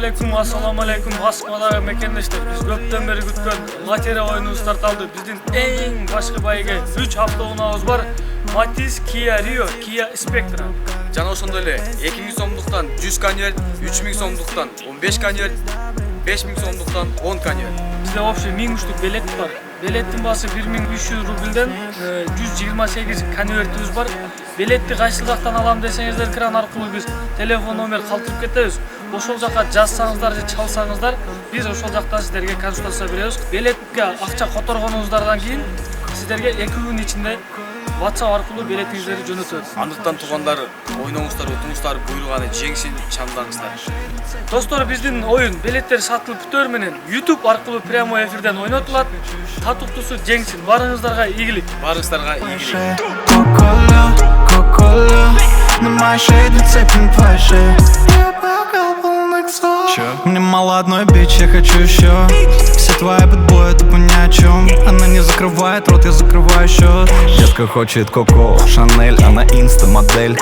Assalamu alaikum. Москвадагы мекендештер. Биз көптөн бери күткөн лотерея оюну старталды. Биздин эң башкы байга 3 автоунаабыз бар. Matiz, Kia Rio, Kia Spectra. Жана ошондой эле 2000 сомдуктан 100 конверт, 3000 сомдуктан 15 конверт, 5000 сомдуктан 10 конверт. Бизде вообще 1000 штук билет бар. Билеттин баасы 1300 рубльден 128 конвертибиз бар. Билетти кайсы жактан алам десеңиздер, кран аркылуу биз телефон номер калтырып кетебиз. Ошол жакка жазсаңыздар же чалсаңыздар, биз ошол жактан сиздерге консультация беребиз. Билетке акча которгонуңуздардан кийин сиздерге 2 күн ичинде WhatsApp аркылуу билетиңиздерди жөнөтөбүз. Андыктан туугандар, ойноңуздар, утуңуздар, буйруганы жеңсин, чамдаңыздар. Достор, биздин оюн билеттер сатылып бүтөр менен YouTube аркылуу прямой эфирден ойнотулат. Татуктусу жеңсин. Барыңыздарга игилик. Барыңыздарга игилик. На моей шее цепень твоей шеи. Мне мало одной бич, я хочу еще. Все твои бэтбои тупо ни о чем. Она не закрывает рот, я закрываю счет. Детка хочет Коко, Шанель, она инста-модель.